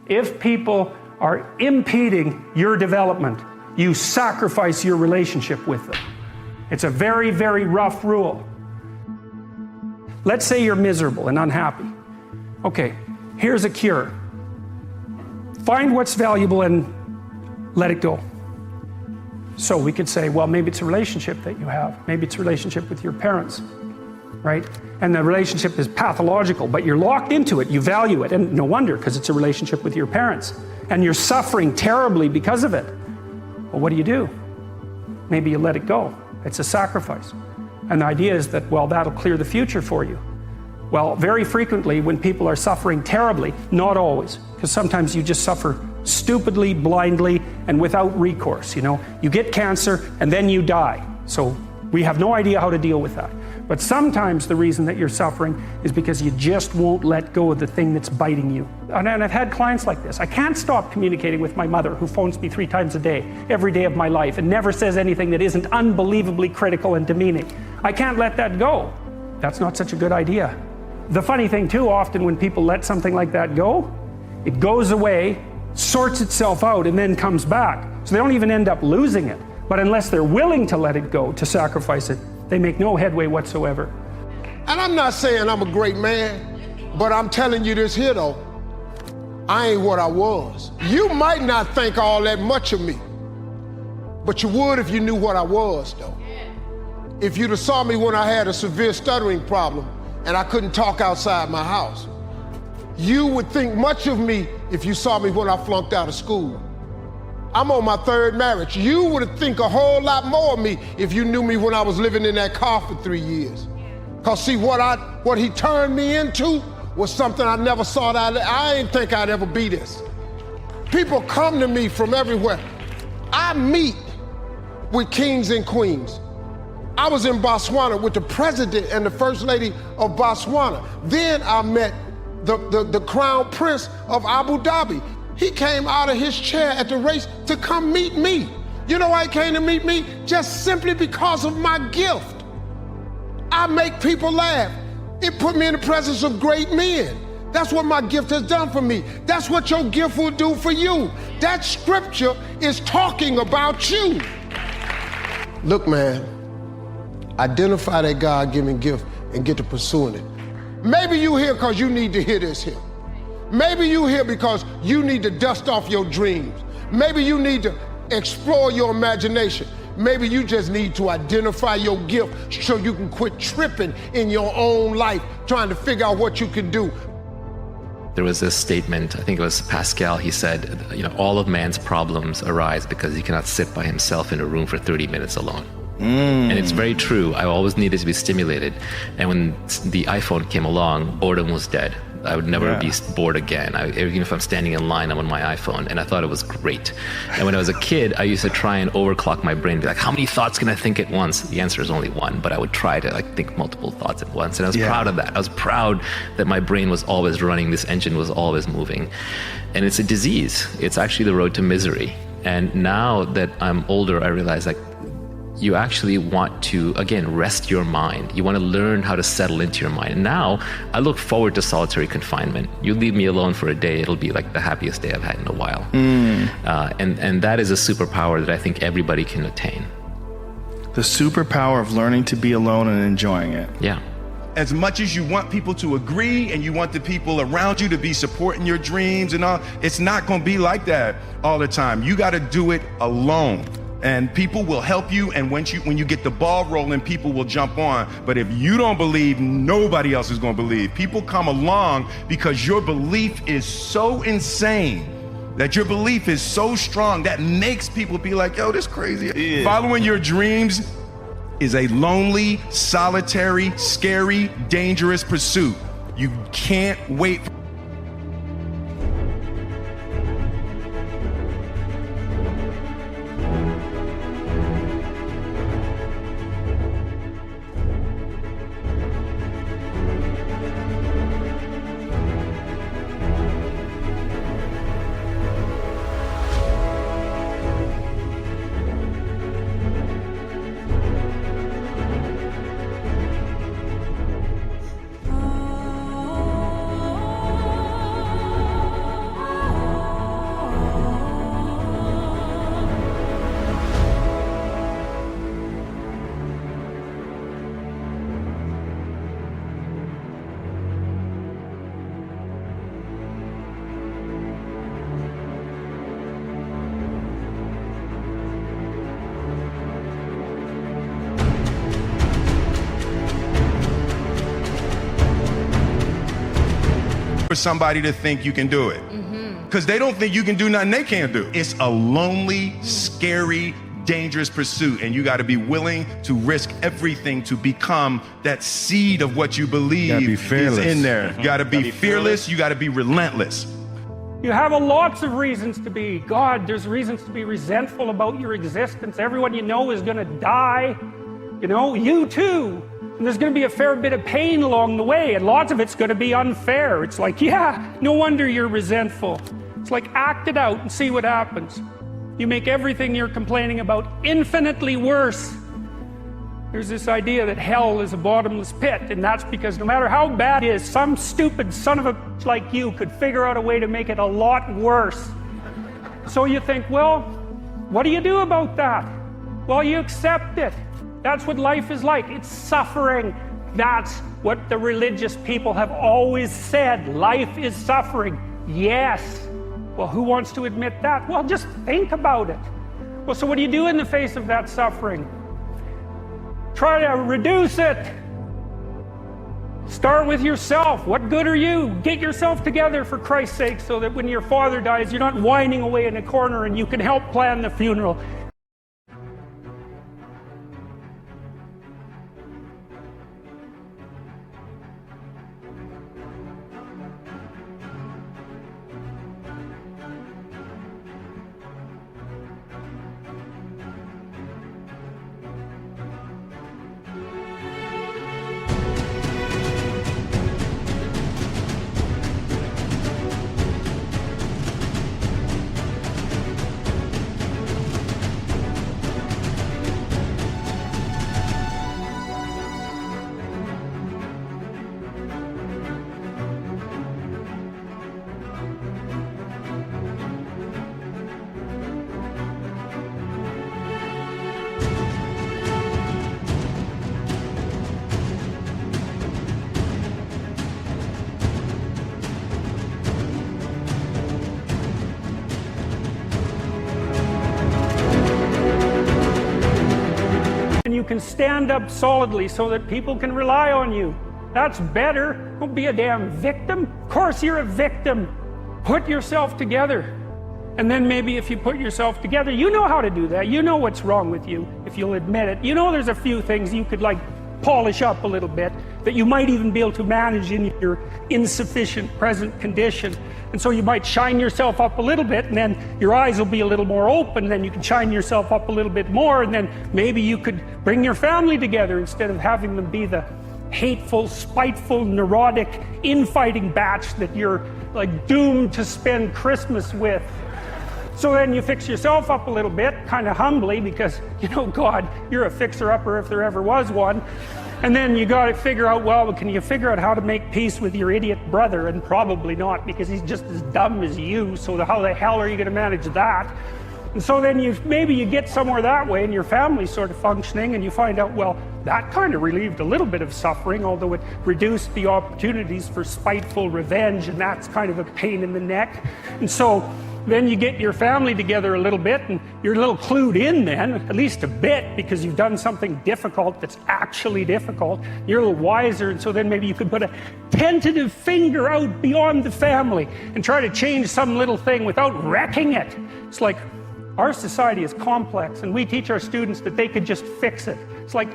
If people are impeding your development, you sacrifice your relationship with them. It's a very, very rough rule. Let's say you're miserable and unhappy. Okay, here's a cure. Find what's valuable and let it go. So we could say, well, maybe it's a relationship that you have. Maybe it's a relationship with your parents, right? And the relationship is pathological, but you're locked into it. You value it, and no wonder, because it's a relationship with your parents. And you're suffering terribly because of it. Well, what do? Maybe you let it go. It's a sacrifice. And the idea is that, well, that'll clear the future for you. Well, very frequently when people are suffering terribly, not always, because sometimes you just suffer stupidly, blindly, and without recourse, you know. You get cancer and then you die. So we have no idea how to deal with that. But sometimes the reason that you're suffering is because you just won't let go of the thing that's biting you. And I've had clients like this. I can't stop communicating with my mother, who phones me 3 times a day, every day of my life, and never says anything that isn't unbelievably critical and demeaning. I can't let that go. That's not such a good idea. The funny thing too, often when people let something like that go, it goes away, sorts itself out, and then comes back. So they don't even end up losing it. But unless they're willing to let it go, to sacrifice it, they make no headway whatsoever. And I'm not saying I'm a great man, but I'm telling you this here though, I ain't what I was. You might not think all that much of me, but you would if you knew what I was though. If you'd have saw me when I had a severe stuttering problem and I couldn't talk outside my house, you would think much of me if you saw me when I flunked out of school. I'm on my 3rd marriage. You would think a whole lot more of me if you knew me when I was living in that car for 3 years. Cause see, what he turned me into was something I never saw that I didn't think I'd ever be this. People come to me from everywhere. I meet with kings and queens. I was in Botswana with the president and the first lady of Botswana. Then I met the crown prince of Abu Dhabi. He came out of his chair at the race to come meet me. You know why he came to meet me? Just simply because of my gift. I make people laugh. It put me in the presence of great men. That's what my gift has done for me. That's what your gift will do for you. That scripture is talking about you. Look, man, identify that God-given gift and get to pursuing it. Maybe you here because you need to hear this here. Maybe you here because you need to dust off your dreams. Maybe you need to explore your imagination. Maybe you just need to identify your gift so you can quit tripping in your own life, trying to figure out what you can do. There was this statement, I think it was Pascal, he said, you know, all of man's problems arise because he cannot sit by himself in a room for 30 minutes alone. And it's very true. I always needed to be stimulated. And when the iPhone came along, boredom was dead. I would never be bored again. Even if I'm standing in line, I'm on my iPhone, and I thought it was great. And when I was a kid, I used to try and overclock my brain, be like, how many thoughts can I think at once? The answer is only one, but I would try to think multiple thoughts at once. And I was proud of that. I was proud that my brain was always running, this engine was always moving. And it's a disease. It's actually the road to misery. And now that I'm older, I realize you actually want to, again, rest your mind. You want to learn how to settle into your mind. And now I look forward to solitary confinement. You leave me alone for a day, it'll be like the happiest day I've had in a while. And that is a superpower that I think everybody can attain. The superpower of learning to be alone and enjoying it. Yeah. As much as you want people to agree and you want the people around you to be supporting your dreams and all, it's not going to be like that all the time. You got to do it alone. And people will help you, and when you get the ball rolling, people will jump on. But if you don't believe, nobody else is going to believe. People come along because your belief is so insane, that your belief is so strong, that makes people be like, yo, this crazy. Yeah. Following your dreams is a lonely, solitary, scary, dangerous pursuit. You can't wait. somebody to think you can do it. Because they don't think you can do nothing they can't do. It's a lonely, scary, dangerous pursuit, and you got to be willing to risk everything to become that seed of what you believe is in there. You got to be fearless. You got to be relentless. You have lots of reasons to be. God, there's reasons to be resentful about your existence. Everyone you know is going to die. You know, you too. And there's going to be a fair bit of pain along the way, and lots of it's going to be unfair. It's like, yeah, no wonder you're resentful. It's like, act it out and see what happens. You make everything you're complaining about infinitely worse. There's this idea that hell is a bottomless pit, and that's because no matter how bad it is, some stupid son of a bitch like you could figure out a way to make it a lot worse. So you think, well, what do you do about that? Well, you accept it. That's what life is like. It's suffering. That's what the religious people have always said. Life is suffering. Yes. Well, who wants to admit that? Well, just think about it. Well, so what do you do in the face of that suffering? Try to reduce it. Start with yourself. What good are you? Get yourself together, for Christ's sake, so that when your father dies, you're not whining away in a corner and you can help plan the funeral. You can stand up solidly so that people can rely on you. That's better. Don't be a damn victim. Of course you're a victim. Put yourself together. And then maybe if you put yourself together, you know how to do that. You know what's wrong with you, if you'll admit it. You know there's a few things you could like polish up a little bit, that you might even be able to manage in your insufficient present condition. And so you might shine yourself up a little bit, and then your eyes will be a little more open, and then you can shine yourself up a little bit more, and then maybe you could bring your family together instead of having them be the hateful, spiteful, neurotic, infighting batch that you're like doomed to spend Christmas with. So then you fix yourself up a little bit, kind of humbly, because, you know, God, you're a fixer-upper if there ever was one. And then you got to figure out, well, can you figure out how to make peace with your idiot brother? And probably not, because he's just as dumb as you, so how the hell are you going to manage that? And so then maybe you get somewhere that way, and your family's sort of functioning, and you find out, well, that kind of relieved a little bit of suffering, although it reduced the opportunities for spiteful revenge, and that's kind of a pain in the neck. And so then you get your family together a little bit, and you're a little clued in then, at least a bit, because you've done something difficult that's actually difficult. You're a little wiser, and so then maybe you could put a tentative finger out beyond the family and try to change some little thing without wrecking it. It's like, our society is complex, and we teach our students that they could just fix it. It's like,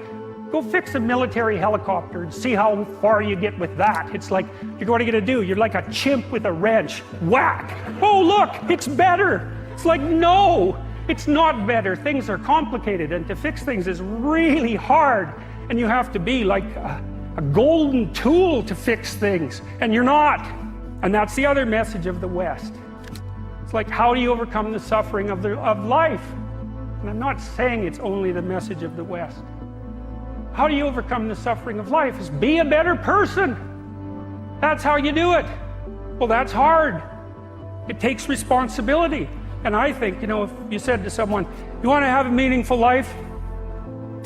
go fix a military helicopter and see how far you get with that. It's like, what are you going to do? You're like a chimp with a wrench. Whack! Oh, look, it's better. It's like, no, it's not better. Things are complicated, and to fix things is really hard. And you have to be like a golden tool to fix things, and you're not. And that's the other message of the West. It's like, how do you overcome the suffering of life? And I'm not saying it's only the message of the West. How do you overcome the suffering of life? Is be a better person. That's how you do it. Well, that's hard. It takes responsibility. And I think, you know, if you said to someone, you want to have a meaningful life?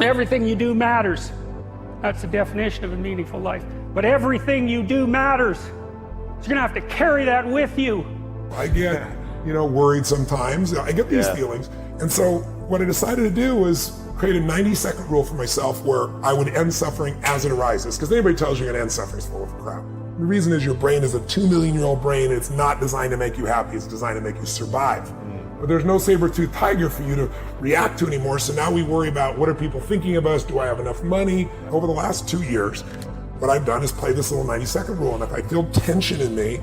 Everything you do matters. That's the definition of a meaningful life. But everything you do matters. So you're going to have to carry that with you. I get, worried sometimes. I get these feelings. And so what I decided to do was create a 90-second rule for myself where I would end suffering as it arises. Because anybody tells you you're going to end suffering is full of crap. The reason is your brain is a 2 million-year-old brain. It's not designed to make you happy. It's designed to make you survive. But there's no saber-toothed tiger for you to react to anymore. So now we worry about what are people thinking of us? Do I have enough money? Over the last 2 years, what I've done is play this little 90-second rule. And if I feel tension in me,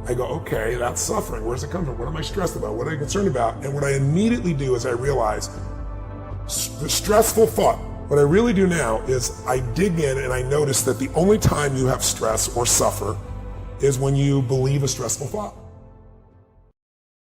I go, okay, that's suffering. Where's it come from? What am I stressed about? What am I concerned about? And what I immediately do is I realize the stressful thought. What I really do now is I dig in and I notice that the only time you have stress or suffer is when you believe a stressful thought.